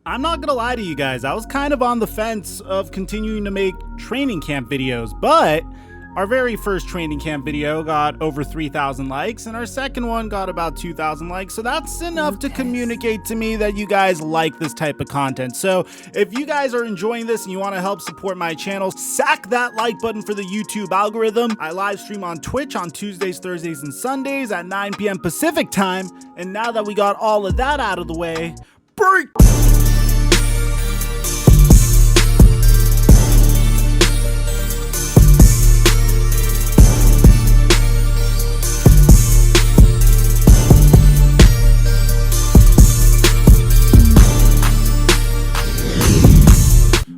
I'm not gonna lie to you guys, I was kind of on the fence of continuing to make training camp videos, but our very first training camp video got over 3,000 likes, and our second one got about 2,000 likes, so that's enough to communicate to me that you guys like this type of content. So if you guys are enjoying this and you want to help support my channel, sack that like button for the YouTube algorithm. I live stream on Twitch on Tuesdays, Thursdays, and Sundays at 9 p.m. Pacific time, and now that we got all of that out of the way, break!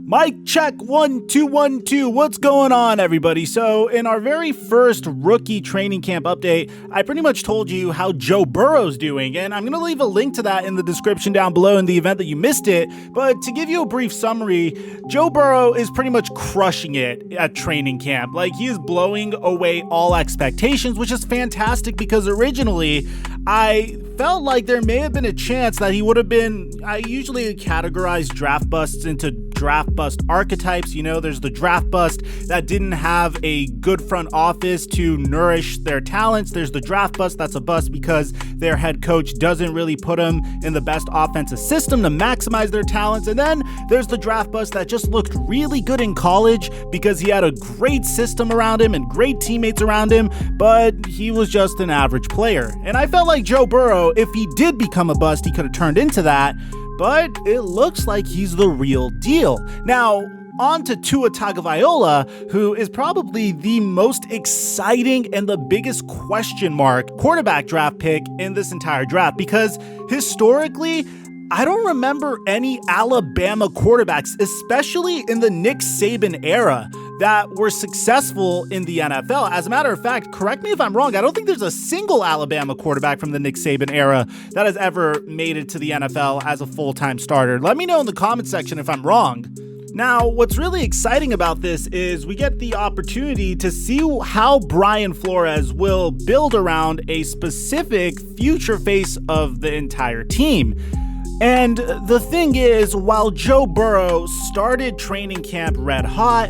Mic check 1 2 1 2. What's going on, everybody? So in our very first rookie training camp update, I pretty much told you how Joe Burrow's doing, and I'm going to leave a link to that in the description down below in the event that you missed it. But to give you a brief summary, Joe Burrow is pretty much crushing it at training camp. Like, he is blowing away all expectations, which is fantastic because originally I felt like there may have been a chance that he would have been, I usually categorize draft busts into draft bust archetypes. You know, there's the draft bust that didn't have a good front office to nourish their talents. There's the draft bust that's a bust because their head coach doesn't really put them in the best offensive system to maximize their talents. And then there's the draft bust that just looked really good in college because he had a great system around him and great teammates around him, but he was just an average player. And I felt like Joe Burrow, if he did become a bust, he could have turned into that, but it looks like he's the real deal. Now, on to Tua Tagovailoa, who is probably the most exciting and the biggest question mark quarterback draft pick in this entire draft, because historically, I don't remember any Alabama quarterbacks, especially in the Nick Saban era, that were successful in the NFL. As a matter of fact, correct me if I'm wrong, I don't think there's a single Alabama quarterback from the Nick Saban era that has ever made it to the NFL as a full-time starter. Let me know in the comment section if I'm wrong. Now, what's really exciting about this is we get the opportunity to see how Brian Flores will build around a specific future face of the entire team. And the thing is, while Joe Burrow started training camp red hot,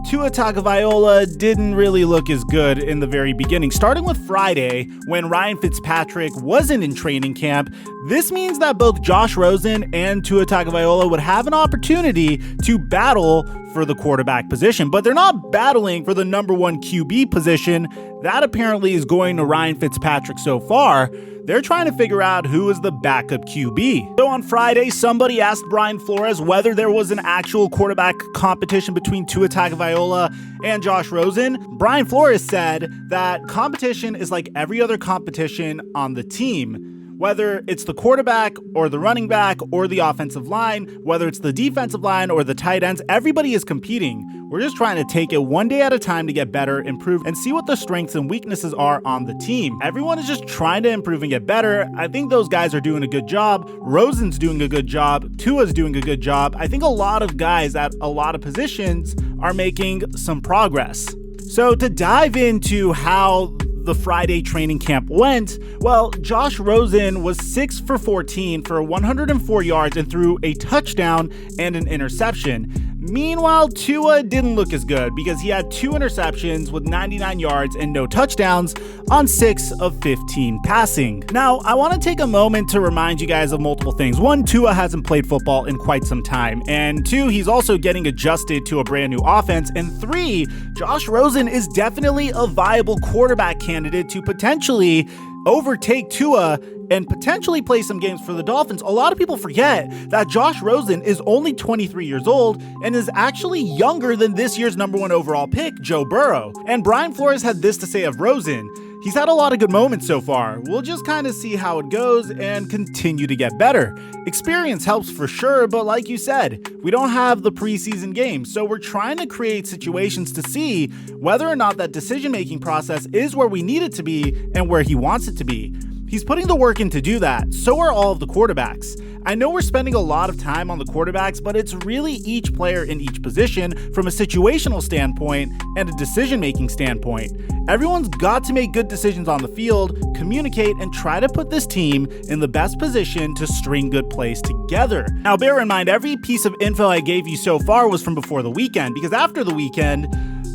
Tua Tagovailoa didn't really look as good in the very beginning. Starting with Friday, when Ryan Fitzpatrick wasn't in training camp, this means that both Josh Rosen and Tua Tagovailoa would have an opportunity to battle for the quarterback position, but they're not battling for the number one QB position. That apparently is going to Ryan Fitzpatrick so far. They're trying to figure out who is the backup QB. So on Friday, somebody asked Brian Flores whether there was an actual quarterback competition between Tua Tagovailoa and Josh Rosen. Brian Flores said that competition is like every other competition on the team. Whether it's the quarterback or the running back or the offensive line, whether it's the defensive line or the tight ends, everybody is competing. We're just trying to take it one day at a time to get better, improve, and see what the strengths and weaknesses are on the team. Everyone is just trying to improve and get better. I think those guys are doing a good job. Rosen's doing a good job. Tua's doing a good job. I think a lot of guys at a lot of positions are making some progress. So to dive into how the Friday training camp went, well, Josh Rosen was 6 for 14 for 104 yards and threw a touchdown and an interception. Meanwhile, Tua didn't look as good because he had 2 interceptions with 99 yards and no touchdowns on 6 of 15 passing. Now, I want to take a moment to remind you guys of multiple things. 1, Tua hasn't played football in quite some time. And 2, he's also getting adjusted to a brand new offense. And 3, Josh Rosen is definitely a viable quarterback candidate to potentially overtake Tua and potentially play some games for the Dolphins. A lot of people forget that Josh Rosen is only 23 years old and is actually younger than this year's number 1 overall pick, Joe Burrow. And Brian Flores had this to say of Rosen: he's had a lot of good moments so far. We'll just kind of see how it goes and continue to get better. Experience helps for sure, but like you said, we don't have the preseason games, so we're trying to create situations to see whether or not that decision-making process is where we need it to be and where he wants it to be. He's putting the work in to do that. So are all of the quarterbacks. I know we're spending a lot of time on the quarterbacks, but it's really each player in each position from a situational standpoint and a decision-making standpoint. Everyone's got to make good decisions on the field, communicate, and try to put this team in the best position to string good plays together. Now, bear in mind, every piece of info I gave you so far was from before the weekend, because after the weekend,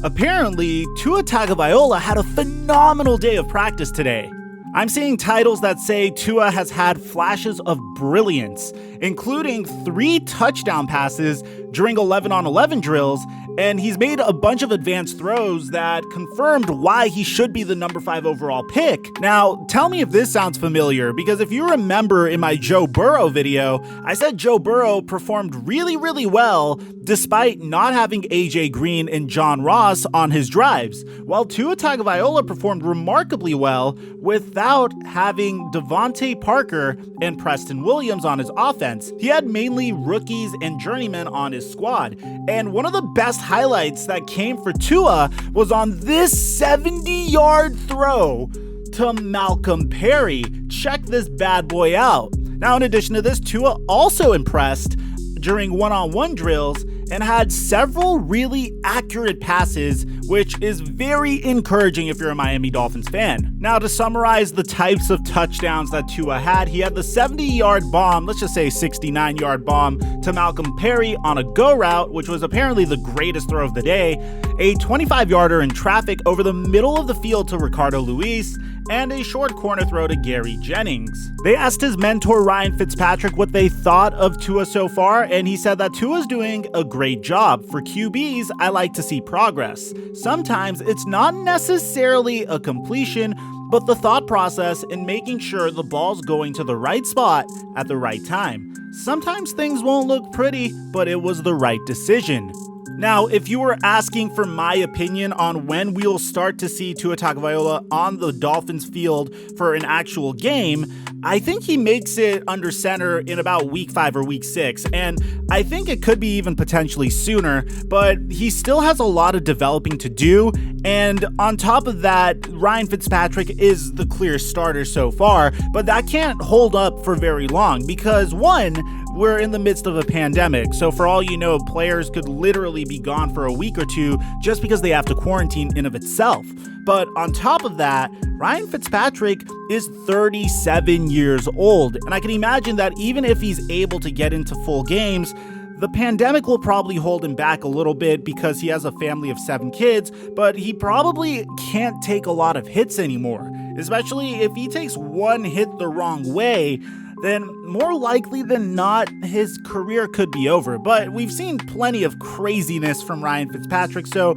apparently, Tua Tagovailoa had a phenomenal day of practice today. I'm seeing titles that say Tua has had flashes of brilliance, including 3 touchdown passes during 11-on-11 drills, and he's made a bunch of advanced throws that confirmed why he should be the number 5 overall pick. Now, tell me if this sounds familiar, because if you remember in my Joe Burrow video, I said Joe Burrow performed really well despite not having AJ Green and John Ross on his drives, while Tua Tagovailoa performed remarkably well without having Devontae Parker and Preston Williams on his offense. He had mainly rookies and journeymen on his squad, and one of the best highlights that came for Tua was on this 70-yard throw to Malcolm Perry. Check this bad boy out. Now, in addition to this, Tua also impressed during one-on-one drills and had several really accurate passes, which is very encouraging if you're a Miami Dolphins fan. Now, to summarize the types of touchdowns that Tua had, he had the 70-yard bomb, let's just say 69-yard bomb to Malcolm Perry on a go route, which was apparently the greatest throw of the day, a 25-yarder in traffic over the middle of the field to Ricardo Luis, and a short corner throw to Gary Jennings. They asked his mentor Ryan Fitzpatrick what they thought of Tua so far, and he said that Tua's doing a great job. For QBs, I like to see progress. Sometimes it's not necessarily a completion, but the thought process in making sure the ball's going to the right spot at the right time. Sometimes things won't look pretty, but it was the right decision. Now, if you were asking for my opinion on when we'll start to see Tua Tagovailoa on the Dolphins field for an actual game, I think he makes it under center in about week 5 or week 6, and I think it could be even potentially sooner, but he still has a lot of developing to do, and on top of that, Ryan Fitzpatrick is the clear starter so far, but that can't hold up for very long because, one, we're in the midst of a pandemic, so for all you know, players could literally be gone for a week or two just because they have to quarantine in of itself. But on top of that, Ryan Fitzpatrick is 37 years old, and I can imagine that even if he's able to get into full games, the pandemic will probably hold him back a little bit because he has a family of 7 kids, but he probably can't take a lot of hits anymore, especially if he takes one hit the wrong way. Then more likely than not, his career could be over. But we've seen plenty of craziness from Ryan Fitzpatrick, so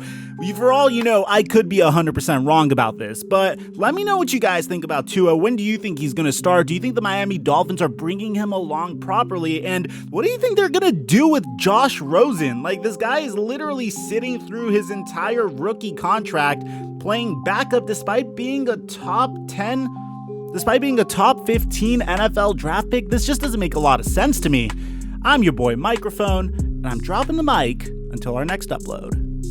for all you know, I could be 100% wrong about this. But let me know what you guys think about Tua. When do you think he's going to start? Do you think the Miami Dolphins are bringing him along properly? And what do you think they're going to do with Josh Rosen? Like, this guy is literally sitting through his entire rookie contract, playing backup despite being a top 15 NFL draft pick. This just doesn't make a lot of sense to me. I'm your boy Mikerophone, and I'm dropping the mic until our next upload.